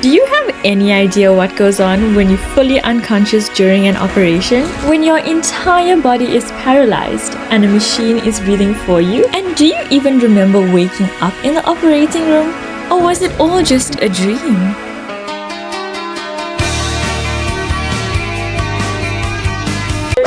Do you have any idea what goes on when you're fully unconscious during an operation? When your entire body is paralyzed and a machine is breathing for you? And do you even remember waking up in the operating room? Or was it all just a dream?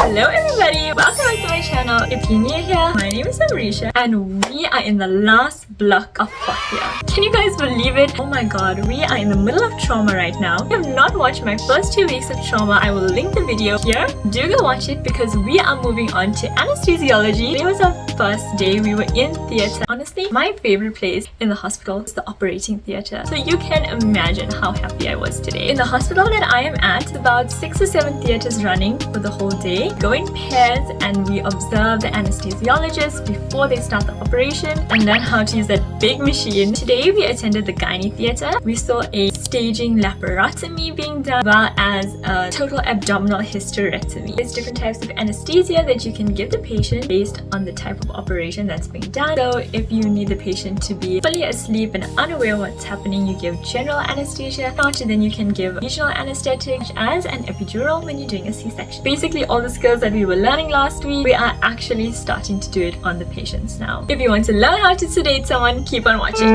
Hello everybody, welcome back to my channel. If you're new here, my name is Amrisha and we are in the last block of Tokoyo. Can you guys believe it? Oh my god, we are in the middle of trauma right now. If you have not watched my first 2 weeks of trauma, I will link the video here. Do go watch it because we are moving on to anesthesiology. It was our first day. We were in theatre. Honestly, my favorite place in the hospital is the operating theatre. So you can imagine how happy I was today. In the hospital that I am at, about 6 or 7 theatres running for the whole day. Go in pairs and we observe the anesthesiologist before they start the operation and learn how to use that big machine. Today we attended the gynae theatre. We saw a staging laparotomy being done, as well as a total abdominal hysterectomy. There's different types of anesthesia that you can give the patient based on the type of operation that's being done. So if you need the patient to be fully asleep and unaware of what's happening, you give general anesthesia. Not then you can give regional anesthetic as an epidural when you're doing a C-section. Basically all the skills that we were learning last week, we are actually starting to do it on the patients now. If you want to learn how to sedate someone, keep on watching.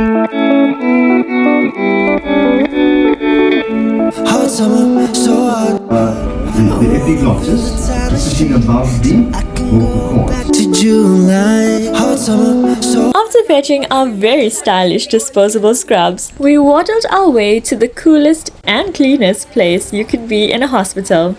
Hot summer, so hot. The epiglottis, sitting above the vocal cords. To July. Hot summer, so After fetching our very stylish disposable scrubs, we waddled our way to the coolest and cleanest place you could be in a hospital.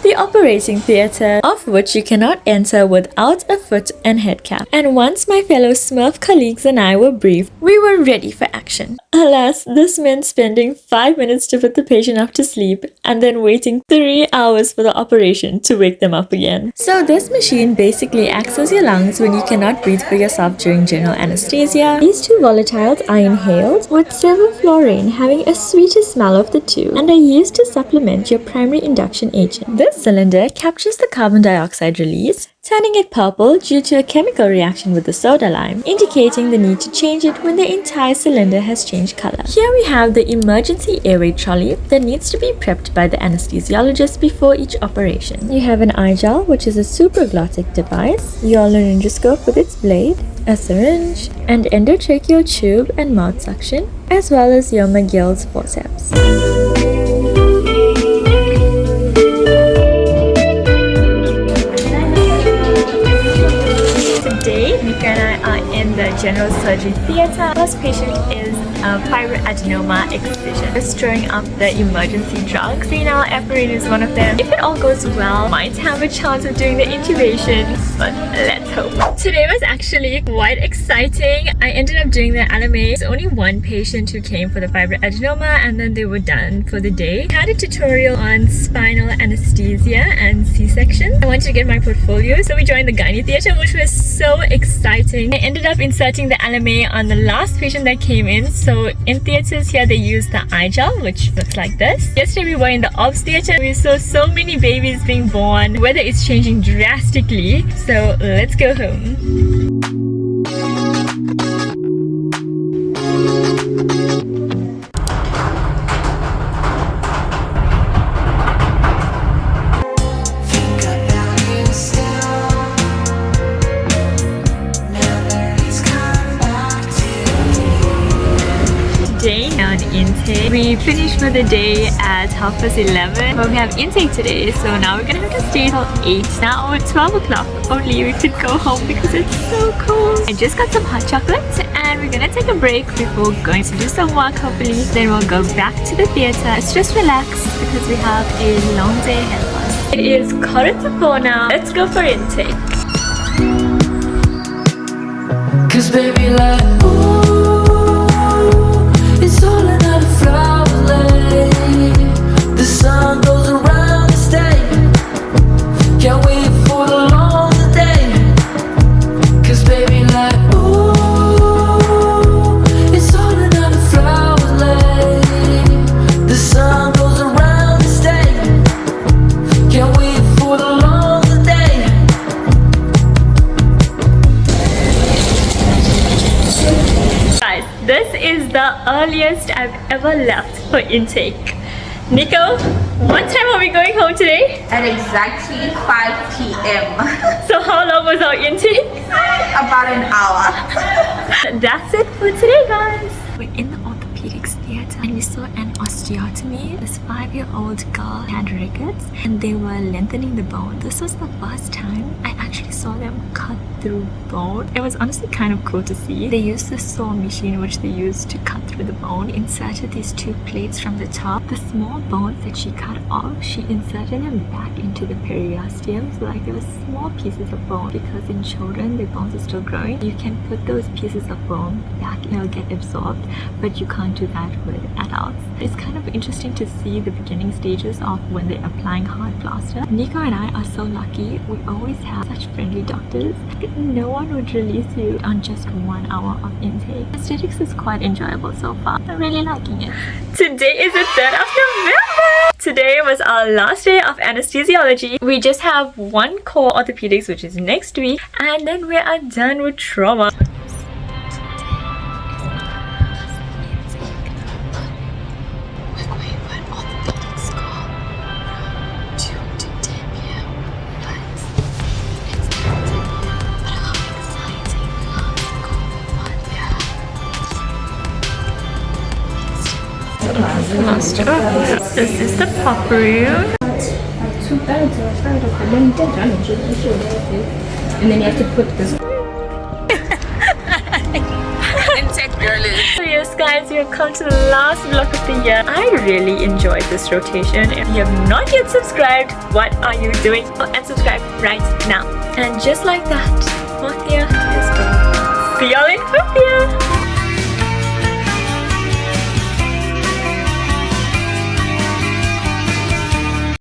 The operating theatre, of which you cannot enter without a foot and head cap. And once my fellow Smurf colleagues and I were briefed, we were ready for action. Alas, this meant spending 5 minutes to put the patient up to sleep and then waiting 3 hours for the operation to wake them up again. So this machine basically acts as your lungs when you cannot breathe for yourself during general anesthesia. These two volatiles are inhaled, with sevoflurane having a sweeter smell of the two and are used to supplement your primary induction agent. This cylinder captures the carbon dioxide release, turning it purple due to a chemical reaction with the soda lime, indicating the need to change it when the entire cylinder has changed color. Here we have the emergency airway trolley that needs to be prepped by the anesthesiologist before each operation. You have an eye gel, which is a supraglottic device, your laryngoscope with its blade, a syringe, and endotracheal tube and mouth suction, as well as your McGill's forceps. Today, Nika and I are in the general surgery theatre. First patient is a fibroadenoma excision. We're stirring up the emergency drugs. Renal aspirin is one of them. If it all goes well, might have a chance of doing the intubation, but let's hope. Today was actually quite exciting. I ended up doing the LMAs. There's only one patient who came for the fibroadenoma and then they were done for the day. I had a tutorial on spinal anesthesia and C-section. I wanted to get my portfolio, so we joined the gynae theatre, which was so exciting. I ended up inserting the LMA on the last patient that came in. So in theatres here they use the eye gel, which looks like this. Yesterday we were in the obs theatre. We saw so many babies being born. The weather is changing drastically, so let's go home. Intake. We finished for the day at 11:30, but we have intake today, so now we're gonna have to stay till 8. Now at 12 o'clock only we could go home because it's so cold. I just got some hot chocolate and we're gonna take a break before going to do some work hopefully. Then we'll go back to the theatre. Let's just relax because we have a long day ahead of us. It is 4:45 now. Let's go for intake. cause baby like it's all another flower lane. The sun goes around the state. Can't wait for the long day. Cause baby like it's all another flower lane. The sun goes around the state. Can't wait for the long day. ever left for intake. Nico, what time are we going home today? At exactly 5 p.m. So how long was our intake? About an hour. That's it for today, guys. We're in the orthopedics theater and we saw an osteotomy. This 5-year-old girl had rickets and they were lengthening the bone. This was the first time I actually saw them cut through bone. It was honestly kind of cool to see. They used the saw machine which they used to cut through the bone, inserted these 2 plates from the top. The small bones that she cut off, she inserted them back into the periosteum. So like there were small pieces of bone, because in children their bones are still growing. You can put those pieces of bone back and they'll get absorbed, but you can't do that with adults. It's kind of interesting to see the beginning stages of when they're applying hard plaster. Nico and I are so lucky. We always have such friendly doctors. No one would release you on just 1 hour of intake. Aesthetics is quite enjoyable so far. I'm really liking it. Today is the 3rd of November. Today was our last day of anesthesiology. We just have 1 core orthopedics, which is next week, and then we are done with trauma. This is the pop room. 2 beds outside of the one bed. And then you have to put this. So yes guys, we have come to the last block of the year. I really enjoyed this rotation. If you have not yet subscribed, what are you doing? Oh, and subscribe right now. And just like that, 4th year is over. See y'all in 5th year.